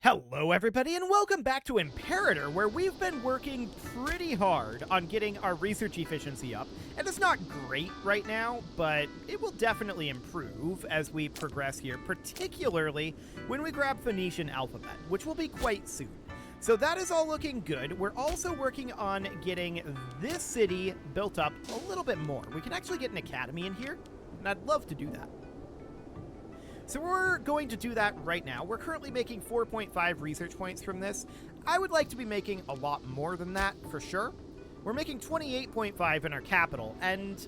Hello everybody and welcome back to Imperator, where we've been working pretty hard on getting our research efficiency up, and it's not great right now, but it will definitely improve as we progress here, particularly when we grab Phoenician alphabet, which will be quite soon. So that is all looking good. We're also working on getting this city built up a little bit more. We can actually get an academy in here, and I'd love to do that. So we're going to do that right now. We're currently making 4.5 research points from this. I would like to be making a lot more than that, for sure. We're making 28.5 in our capital, and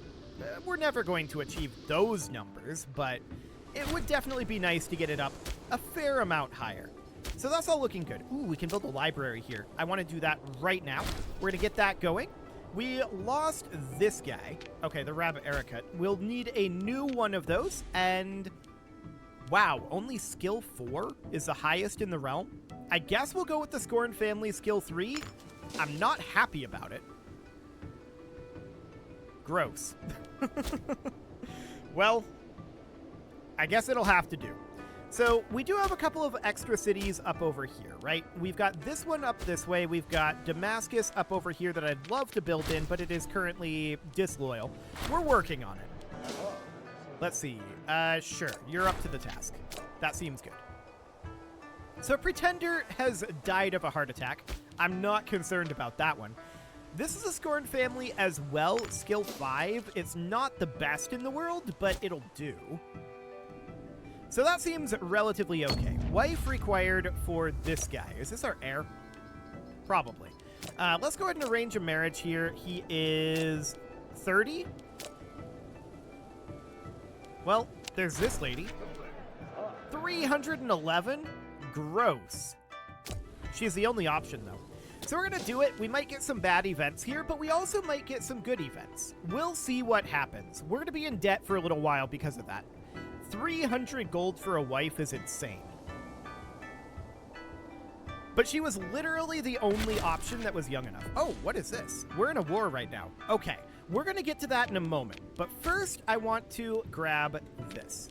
we're never going to achieve those numbers, but it would definitely be nice to get it up a fair amount higher. So that's all looking good. Ooh, we can build a library here. I want to do that right now. We're going to get that going. We lost this guy. Okay, the rabbit Ericut. We'll need a new one of those, and... wow, only skill 4 is the highest in the realm? I guess we'll go with the Scorn family skill 3. I'm not happy about it. Gross. Well, I guess it'll have to do. So we do have a couple of extra cities up over here, right? We've got this one up this way. We've got Damascus up over here that I'd love to build in, but it is currently disloyal. We're working on it. Let's see. Sure. You're up to the task. That seems good. So Pretender has died of a heart attack. I'm not concerned about that one. This is a Scorn family as well. Skill 5. It's not the best in the world, but it'll do. So that seems relatively okay. Wife required for this guy. Is this our heir? Probably. Let's go ahead and arrange a marriage here. He is 30. Well, there's this lady. 311? Gross. She's the only option, though. So we're going to do it. We might get some bad events here, but we also might get some good events. We'll see what happens. We're going to be in debt for a little while because of that. 300 gold for a wife is insane. But she was literally the only option that was young enough. Oh, what is this? We're in a war right now. Okay. We're going to get to that in a moment, but first I want to grab this.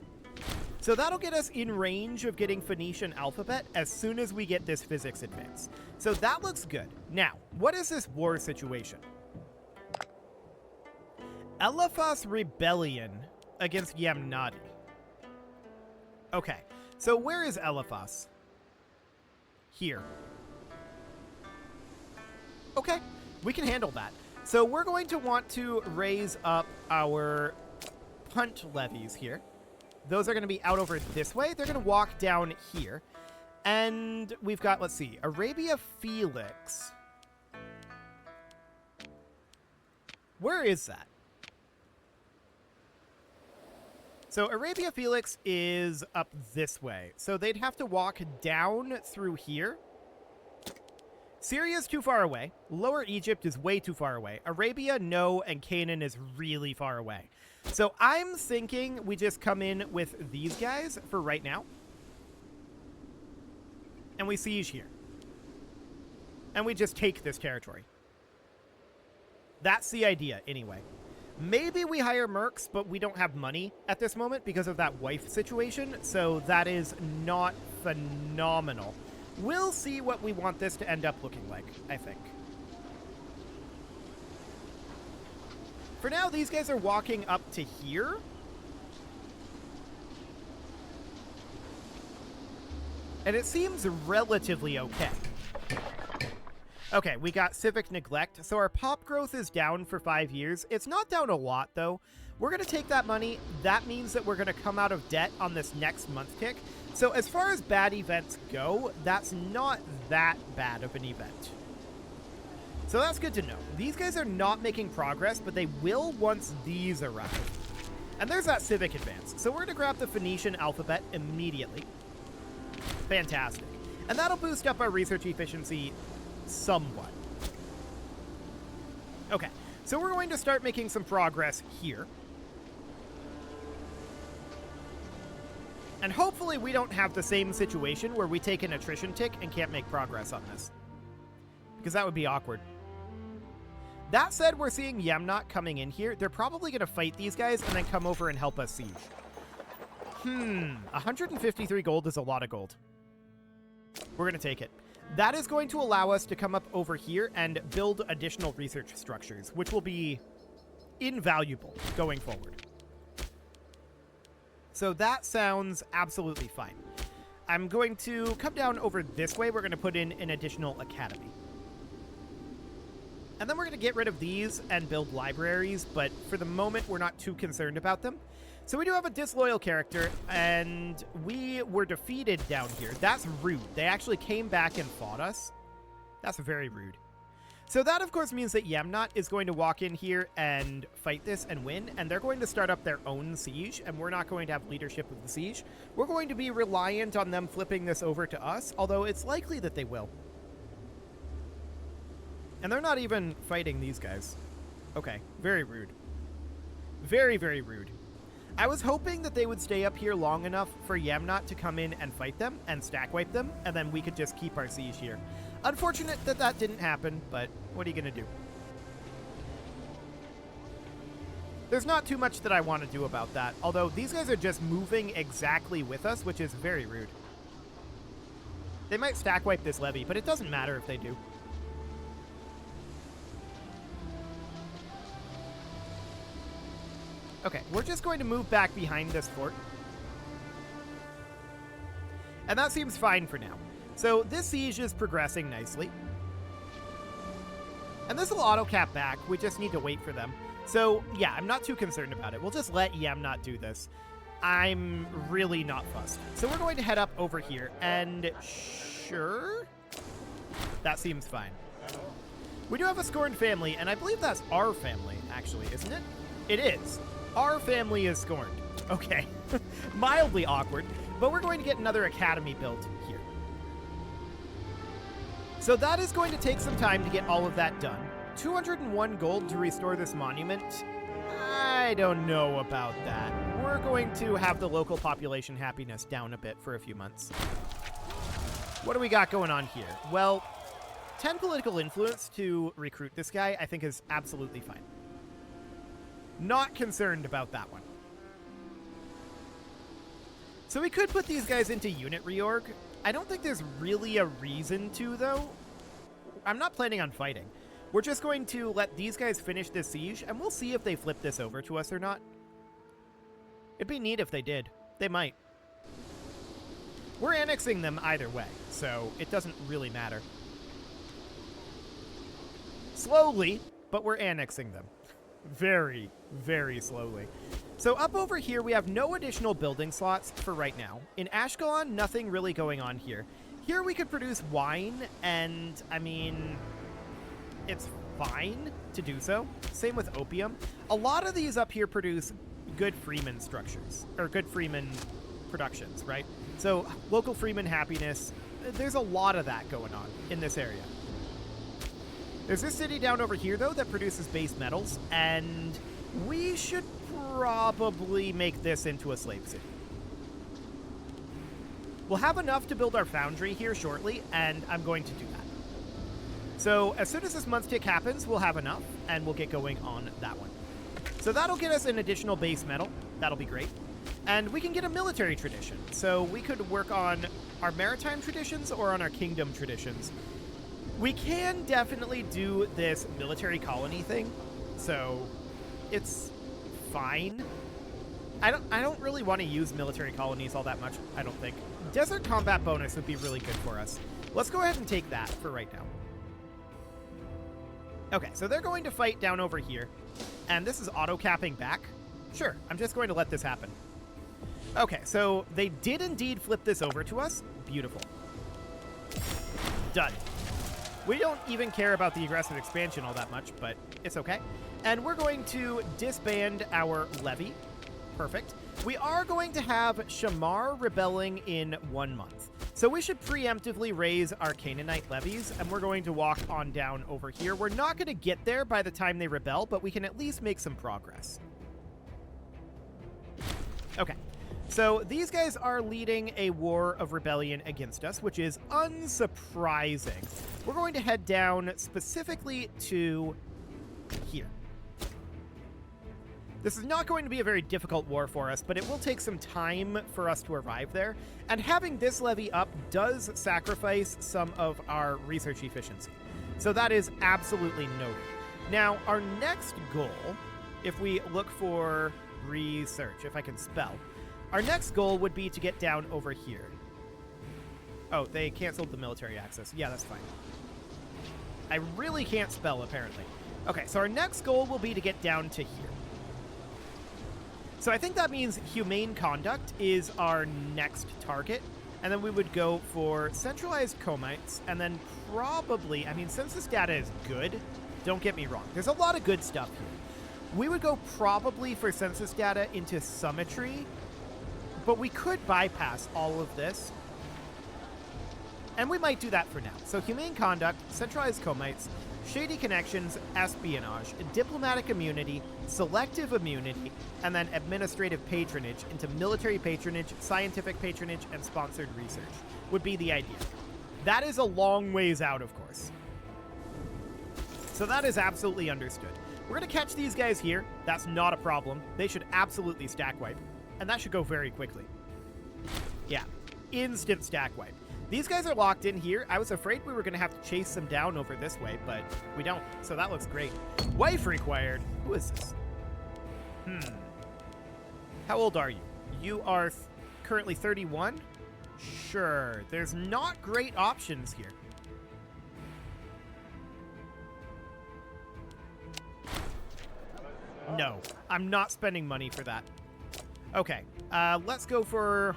So that'll get us in range of getting Phoenician alphabet as soon as we get this physics advance. So that looks good. Now, what is this war situation? Elephas rebellion against Yamnadi. Okay, so where is Elephas? Here. Okay, we can handle that. So we're going to want to raise up our punt levies here. Those are going to be out over this way. They're going to walk down here. And we've got, let's see, Arabia Felix. Where is that? So Arabia Felix is up this way. So they'd have to walk down through here. Syria's too far away. Lower Egypt is way too far away. Arabia, no, and Canaan is really far away. So I'm thinking we just come in with these guys for right now. And we siege here. And we just take this territory. That's the idea, anyway. Maybe we hire mercs, but we don't have money at this moment because of that wife situation. So that is not phenomenal. We'll see what we want this to end up looking like, I think. For now, these guys are walking up to here. And it seems relatively okay. Okay, we got civic neglect. So our pop growth is down for 5 years. It's not down a lot, though. We're going to take that money. That means that we're going to come out of debt on this next month tick. So as far as bad events go, that's not that bad of an event. So that's good to know. These guys are not making progress, but they will once these arrive. And there's that civic advance. So we're going to grab the Phoenician alphabet immediately. Fantastic. And that'll boost up our research efficiency somewhat. Okay, so we're going to start making some progress here. And hopefully we don't have the same situation where we take an attrition tick and can't make progress on this. Because that would be awkward. That said, we're seeing Yamnat coming in here. They're probably going to fight these guys and then come over and help us siege. 153 gold is a lot of gold. We're going to take it. That is going to allow us to come up over here and build additional research structures, which will be invaluable going forward. So that sounds absolutely fine. I'm going to come down over this way. We're going to put in an additional academy. And then we're going to get rid of these and build libraries, but for the moment, we're not too concerned about them. So we do have a disloyal character, and we were defeated down here. That's rude. They actually came back and fought us. That's very rude. So that, of course, means that Yemnat is going to walk in here and fight this and win, and they're going to start up their own siege, and we're not going to have leadership of the siege. We're going to be reliant on them flipping this over to us, although it's likely that they will. And they're not even fighting these guys. Okay, very rude. Very, very rude. I was hoping that they would stay up here long enough for Yemnat to come in and fight them and stack wipe them, and then we could just keep our siege here. Unfortunate that that didn't happen, but what are you going to do? There's not too much that I want to do about that, although these guys are just moving exactly with us, which is very rude. They might stack wipe this levy, but it doesn't matter if they do. Okay, we're just going to move back behind this fort. And that seems fine for now. So this siege is progressing nicely. And this will auto-cap back. We just need to wait for them. So, yeah, I'm not too concerned about it. We'll just let Yemnat do this. I'm really not fussed. So we're going to head up over here. And sure? That seems fine. We do have a scorned family, and I believe that's our family, actually, isn't it? It is. Our family is scorned. Okay. Mildly awkward, but we're going to get another academy built here. So that is going to take some time to get all of that done. 201 gold to restore this monument. I don't know about that. We're going to have the local population happiness down a bit for a few months. What do we got going on here? Well, 10 political influence to recruit this guy, I think is absolutely fine. Not concerned about that one. So we could put these guys into unit reorg. I don't think there's really a reason to, though. I'm not planning on fighting. We're just going to let these guys finish this siege, and we'll see if they flip this over to us or not. It'd be neat if they did. They might. We're annexing them either way, so it doesn't really matter. Slowly, but we're annexing them. Very, very slowly. So up over here, we have no additional building slots for right now. In Ashkelon, nothing really going on here. Here we could produce wine, and, I mean, it's fine to do so. Same with opium. A lot of these up here produce good freeman structures, or good freeman productions, right? So local freeman happiness, there's a lot of that going on in this area. There's this city down over here, though, that produces base metals, and we should probably make this into a slave city. We'll have enough to build our foundry here shortly, and I'm going to do that. So as soon as this month tick happens, we'll have enough, and we'll get going on that one. So that'll get us an additional base metal. That'll be great. And we can get a military tradition. So we could work on our maritime traditions or on our kingdom traditions. We can definitely do this military colony thing, so it's fine. I don't really want to use military colonies all that much, I don't think. Desert combat bonus would be really good for us. Let's go ahead and take that for right now. Okay, so they're going to fight down over here, and this is auto-capping back. Sure, I'm just going to let this happen. Okay, so they did indeed flip this over to us. Beautiful. Done. We don't even care about the aggressive expansion all that much, but it's okay. And we're going to disband our levy. Perfect. We are going to have Shamar rebelling in 1 month. So we should preemptively raise our Canaanite levies, and we're going to walk on down over here. We're not going to get there by the time they rebel, but we can at least make some progress. Okay. So these guys are leading a war of rebellion against us, which is unsurprising. We're going to head down specifically to here. This is not going to be a very difficult war for us, but it will take some time for us to arrive there. And having this levy up does sacrifice some of our research efficiency. So that is absolutely noted. Now, our next goal, if we look for research, if I can spell, our next goal would be to get down over here. Oh, they canceled the military access. Yeah, that's fine. I really can't spell, apparently. Okay, so our next goal will be to get down to here. So I think that means humane conduct is our next target. And then we would go for centralized comites, and then probably, I mean, census data is good. Don't get me wrong. There's a lot of good stuff here. We would go probably for census data into symmetry, but we could bypass all of this. And we might do that for now. So humane conduct, centralized comites, shady connections, espionage, diplomatic immunity, selective immunity, and then administrative patronage into military patronage, scientific patronage, and sponsored research would be the idea. That is a long ways out, of course. So that is absolutely understood. We're going to catch these guys here. That's not a problem. They should absolutely stack wipe. And that should go very quickly. Yeah, instant stack wipe. These guys are locked in here. I was afraid we were going to have to chase them down over this way, but we don't. So that looks great. Wife required. Who is this? How old are you? You are currently 31? Sure. There's not great options here. No, I'm not spending money for that. Okay, let's go for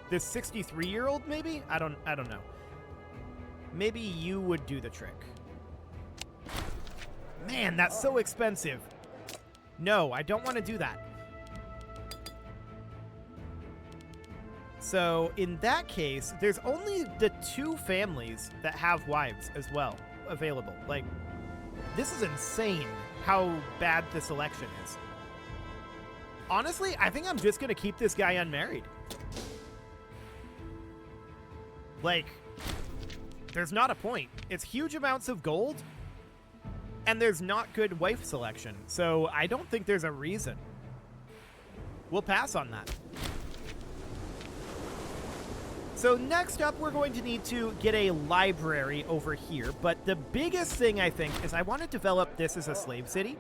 this 63-year-old, maybe? I don't know. Maybe you would do the trick. Man, that's so expensive. No, I don't want to do that. So, in that case, there's only the 2 families that have wives as well available. Like, this is insane how bad this election is. Honestly, I think I'm just going to keep this guy unmarried. Like, there's not a point. It's huge amounts of gold, and there's not good wife selection, so I don't think there's a reason. We'll pass on that. So next up, we're going to need to get a library over here, but the biggest thing, I think, is I want to develop this as a slave city.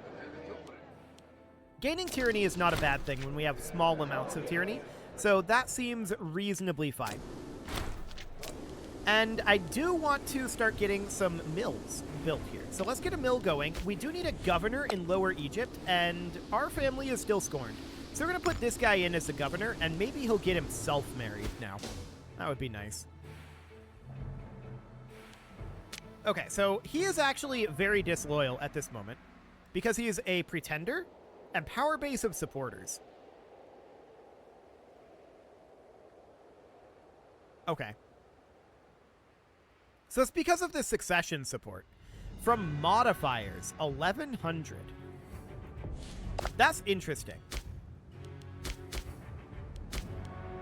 Gaining tyranny is not a bad thing when we have small amounts of tyranny, so that seems reasonably fine. And I do want to start getting some mills built here. So let's get a mill going. We do need a governor in Lower Egypt, and our family is still scorned. So we're going to put this guy in as the governor, and maybe he'll get himself married now. That would be nice. Okay, so he is actually very disloyal at this moment because he is a pretender and power base of supporters. Okay. So it's because of the succession support. From modifiers, 1100. That's interesting.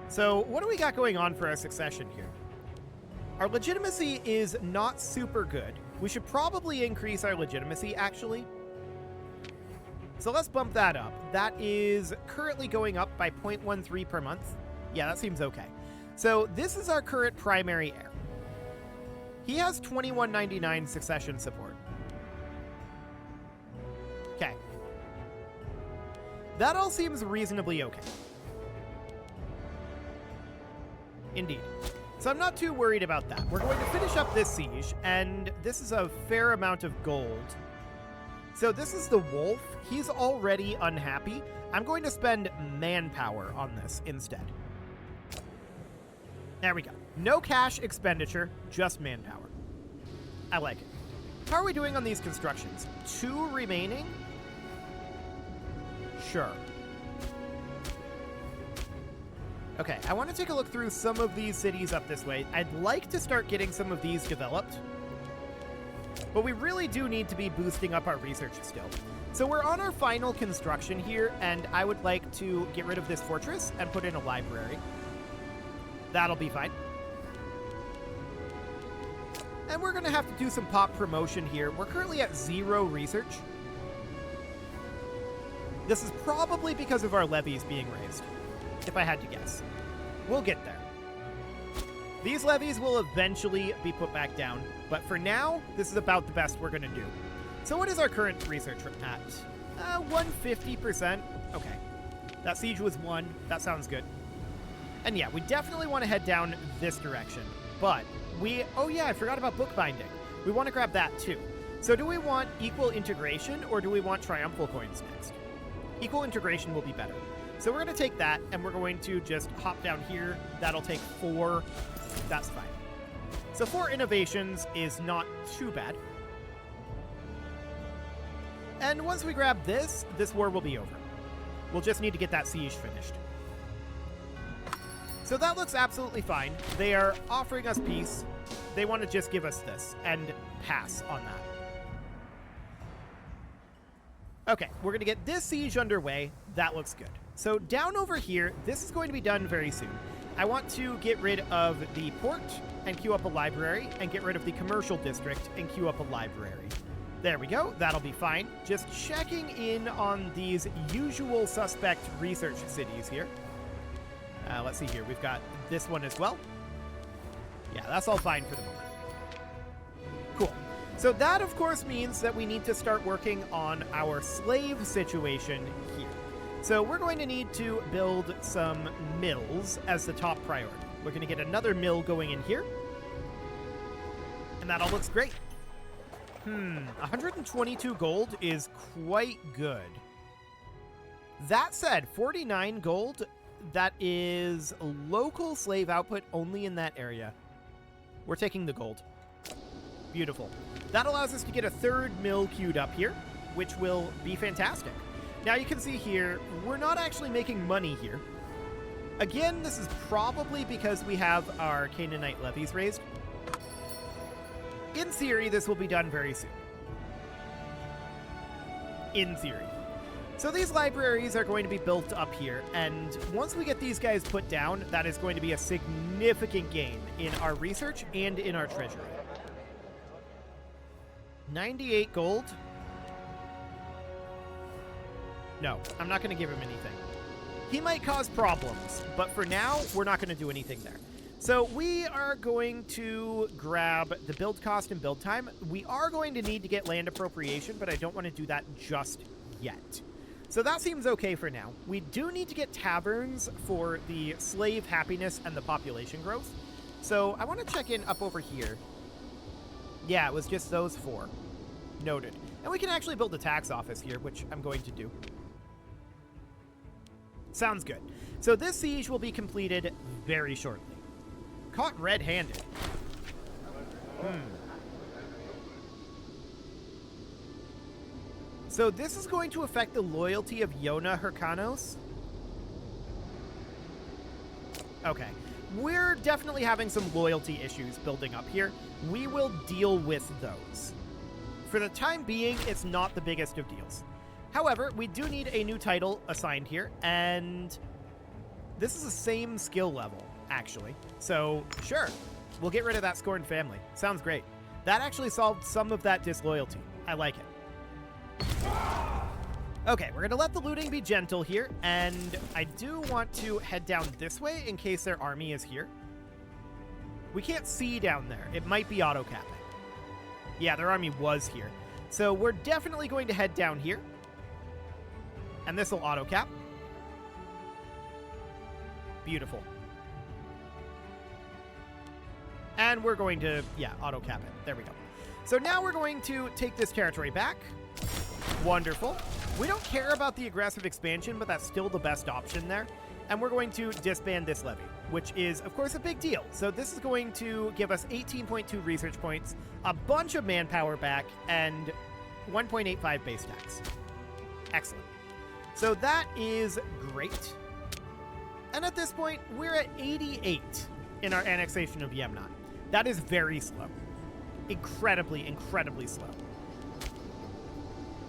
So what do we got going on for our succession here? Our legitimacy is not super good. We should probably increase our legitimacy, actually. So let's bump that up. That is currently going up by 0.13 per month. Yeah, that seems okay. So this is our current primary heir. He has 2199 succession support. Okay. That all seems reasonably okay. Indeed. So I'm not too worried about that. We're going to finish up this siege, and this is a fair amount of gold. So this is the wolf. He's already unhappy. I'm going to spend manpower on this instead. There we go. No cash expenditure, just manpower. I like it. How are we doing on these constructions? 2 remaining? Sure. Okay, I want to take a look through some of these cities up this way. I'd like to start getting some of these developed, but we really do need to be boosting up our research still. So we're on our final construction here, and I would like to get rid of this fortress and put in a library. That'll be fine. And we're going to have to do some pop promotion here. We're currently at 0 research. This is probably because of our levies being raised, if I had to guess. We'll get there. These levies will eventually be put back down, but for now, this is about the best we're going to do. So what is our current research at? 150%. Okay. That siege was 1. That sounds good. And yeah, we definitely want to head down this direction, but oh yeah, I forgot about bookbinding. We want to grab that too. So do we want equal integration or do we want triumphal coins next? Equal integration will be better. So we're going to take that and we're going to just hop down here. That'll take 4. That's fine. So 4 innovations is not too bad. And once we grab this war will be over. We'll just need to get that siege finished. So that looks absolutely fine. They are offering us peace. They want to just give us this and pass on that. Okay, we're going to get this siege underway. That looks good. So down over here, this is going to be done very soon. I want to get rid of the port and queue up a library and get rid of the commercial district and queue up a library. There we go. That'll be fine. Just checking in on these usual suspect research cities here. Let's see here. We've got this one as well. Yeah, that's all fine for the moment. Cool. So that, of course, means that we need to start working on our slave situation here. So we're going to need to build some mills as the top priority. We're going to get another mill going in here. And that all looks great. 122 gold is quite good. That said, 49 gold, that is local slave output only in that area. We're taking the gold. Beautiful. That allows us to get a 3rd mill queued up here, which will be fantastic. Now you can see here, we're not actually making money here. Again, this is probably because we have our Canaanite levies raised. In theory, this will be done very soon. In theory. So these libraries are going to be built up here, and once we get these guys put down, that is going to be a significant gain in our research and in our treasury. 98 gold. No, I'm not going to give him anything. He might cause problems, but for now, we're not going to do anything there. So we are going to grab the build cost and build time. We are going to need to get land appropriation, but I don't want to do that just yet. So that seems okay for now. We do need to get taverns for the slave happiness and the population growth. So I want to check in up over here. Yeah, it was just those 4. Noted. And we can actually build a tax office here, which I'm going to do. Sounds good. So this siege will be completed very shortly. Caught red-handed. So this is going to affect the loyalty of Yona Hyrkanos. Okay. We're definitely having some loyalty issues building up here. We will deal with those. For the time being, it's not the biggest of deals. However, we do need a new title assigned here, and this is the same skill level, actually. So, sure, we'll get rid of that scorned family. Sounds great. That actually solved some of that disloyalty. I like it. Okay, we're going to let the looting be gentle here, and I do want to head down this way in case their army is here. We can't see down there. It might be auto-capping. Yeah, their army was here. So we're definitely going to head down here. And this will auto-cap. Beautiful. And we're going to, yeah, auto-cap it. There we go. So now we're going to take this territory back. Wonderful. We don't care about the aggressive expansion, but that's still the best option there. And we're going to disband this levy, which is, of course, a big deal. So this is going to give us 18.2 research points, a bunch of manpower back, and 1.85 base tax. Excellent. So that is great. And at this point, we're at 88 in our annexation of Yemnon. That is very slow. Incredibly, incredibly slow.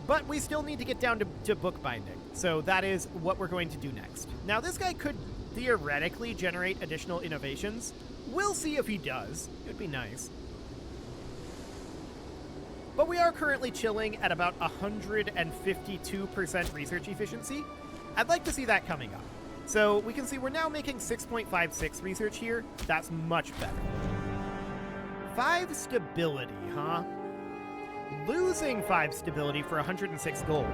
But we still need to get down to bookbinding. So that is what we're going to do next. Now, this guy could theoretically generate additional innovations. We'll see if he does. It would be nice. But we are currently chilling at about 152% research efficiency. I'd like to see that coming up. So we can see we're now making 6.56 research here. That's much better. 5 stability, huh? Losing 5 stability for 106 gold.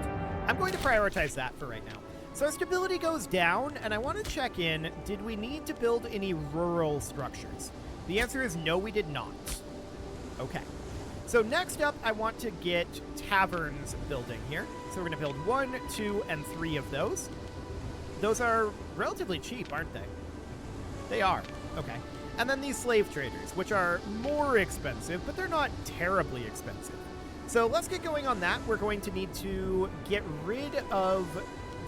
I'm going to prioritize that for right now. So our stability goes down, and I want to check in, did we need to build any rural structures? The answer is no, we did not. Okay. So next up, I want to get taverns building here. So we're going to build 1, 2, and 3 of those. Those are relatively cheap, aren't they? They are. Okay. And then these slave traders, which are more expensive, but they're not terribly expensive. So let's get going on that. We're going to need to get rid of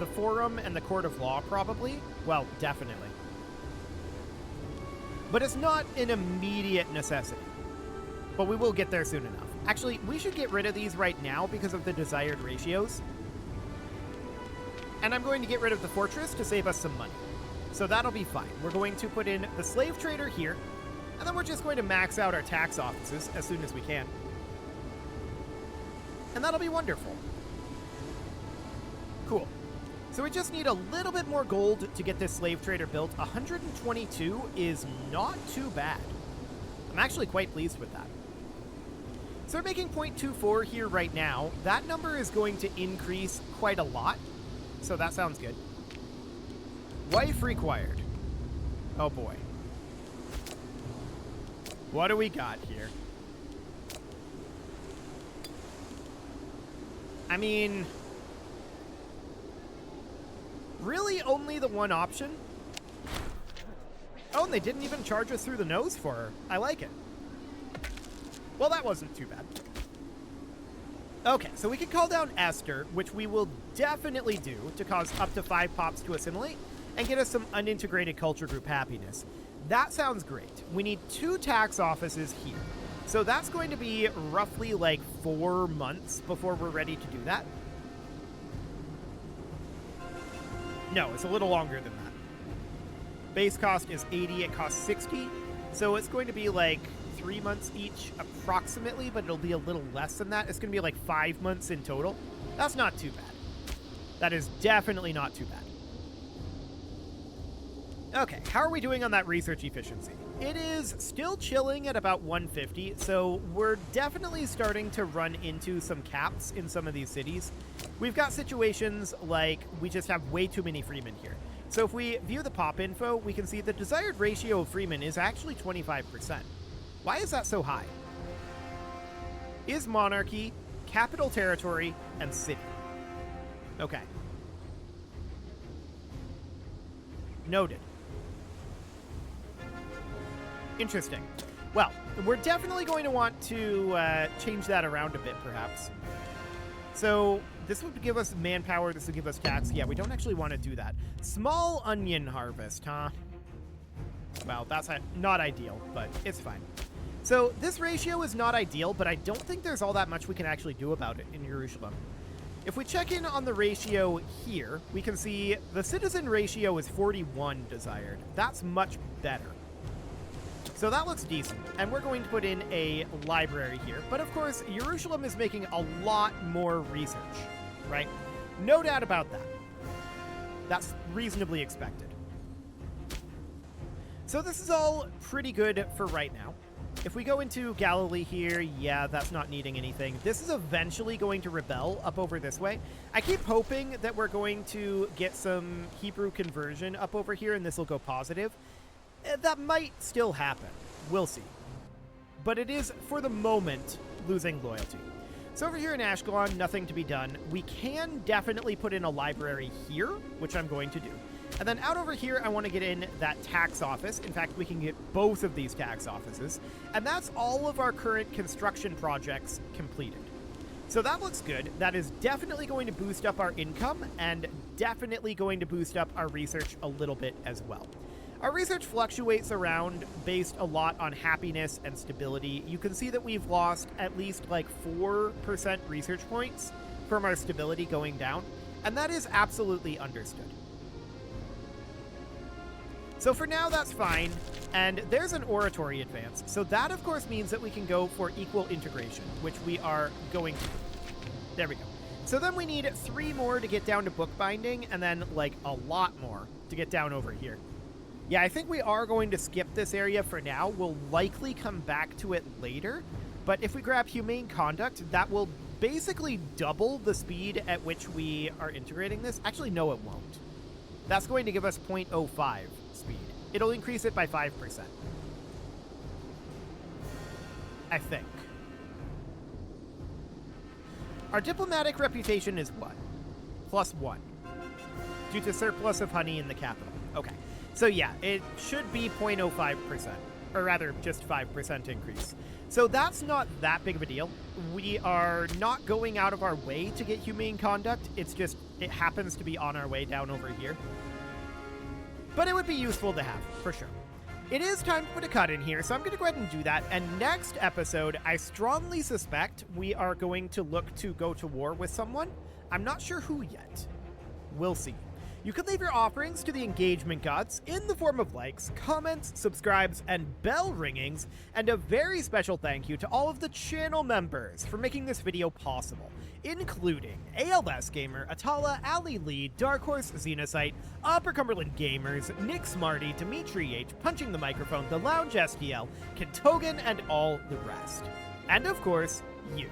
the Forum and the Court of Law, probably. Well, definitely. But it's not an immediate necessity. But we will get there soon enough. Actually, we should get rid of these right now because of the desired ratios. And I'm going to get rid of the fortress to save us some money. So that'll be fine. We're going to put in the slave trader here, and then we're just going to max out our tax offices as soon as we can. And that'll be wonderful. Cool. So we just need a little bit more gold to get this slave trader built. 122 is not too bad. I'm actually quite pleased with that. So we're making 0.24 here right now. That number is going to increase quite a lot. So that sounds good. Wife required. Oh boy. What do we got here? I mean, really only the one option? Oh, and they didn't even charge us through the nose for her. I like it. Well, that wasn't too bad. Okay, so we can call down Esther, which we will definitely do to cause up to 5 pops to assimilate and get us some unintegrated culture group happiness. That sounds great. We need 2 tax offices here. So that's going to be roughly like 4 months before we're ready to do that. No, it's a little longer than that. Base cost is 80, it costs 60. So it's going to be like 3 months each approximately, but it'll be a little less than that. It's going to be like 5 months in total. That's not too bad. That is definitely not too bad. Okay, how are we doing on that research efficiency? It is still chilling at about 150, so we're definitely starting to run into some caps in some of these cities. We've got situations like we just have way too many freemen here. So if we view the pop info, we can see the desired ratio of freemen is actually 25%. Why is that so high? Is monarchy, capital territory, and city. Okay. Noted. Interesting. Well, we're definitely going to want to change that around a bit, perhaps. So this would give us manpower. This would give us tax. Yeah, we don't actually want to do that. Small onion harvest, huh? Well, that's not ideal, but it's fine. So this ratio is not ideal, but I don't think there's all that much we can actually do about it in Jerusalem. If we check in on the ratio here, we can see the citizen ratio is 41 desired. That's much better. So that looks decent, and we're going to put in a library here. But of course, Jerusalem is making a lot more research, right? No doubt about that. That's reasonably expected. So this is all pretty good for right now. If we go into Galilee here, yeah, that's not needing anything. This is eventually going to rebel up over this way. I keep hoping that we're going to get some Hebrew conversion up over here, and this will go positive. That might still happen. We'll see. But it is, for the moment, losing loyalty. So over here in Ashkelon, nothing to be done. We can definitely put in a library here, which I'm going to do. And then out over here, I want to get in that tax office. In fact, we can get both of these tax offices. And that's all of our current construction projects completed. So that looks good. That is definitely going to boost up our income and definitely going to boost up our research a little bit as well. Our research fluctuates around based a lot on happiness and stability. You can see that we've lost at least like 4% research points from our stability going down, and that is absolutely understood. So for now, that's fine. And there's an oratory advance. So that, of course, means that we can go for equal integration, which we are going to. There we go. So then we need 3 more to get down to bookbinding, and then, like, a lot more to get down over here. Yeah, I think we are going to skip this area for now. We'll likely come back to it later. But if we grab Humane Conduct, that will basically double the speed at which we are integrating this. Actually, no, it won't. That's going to give us 0.05 speed. It'll increase it by 5%. I think. Our diplomatic reputation is what? +1. Due to surplus of honey in the capital. Okay. So yeah, it should be 0.05%. Or rather, just 5% increase. So that's not that big of a deal. We are not going out of our way to get humane conduct. It's just, it happens to be on our way down over here. But it would be useful to have, for sure. It is time to put a cut in here, so I'm going to go ahead and do that. And next episode, I strongly suspect we are going to look to go to war with someone. I'm not sure who yet. We'll see. You can leave your offerings to the engagement gods in the form of likes, comments, subscribes, and bell ringings, and a very special thank you to all of the channel members for making this video possible, including ALS Gamer, Atala, Ali Lee, Dark Horse, Xenocyte, Upper Cumberland Gamers, Nick Smarty, Dimitri H, Punching the Microphone, The Lounge STL, Kentogan, and all the rest. And of course, you.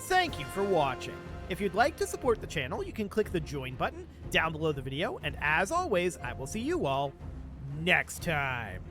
Thank you for watching. If you'd like to support the channel, you can click the join button down below the video, and as always, I will see you all next time.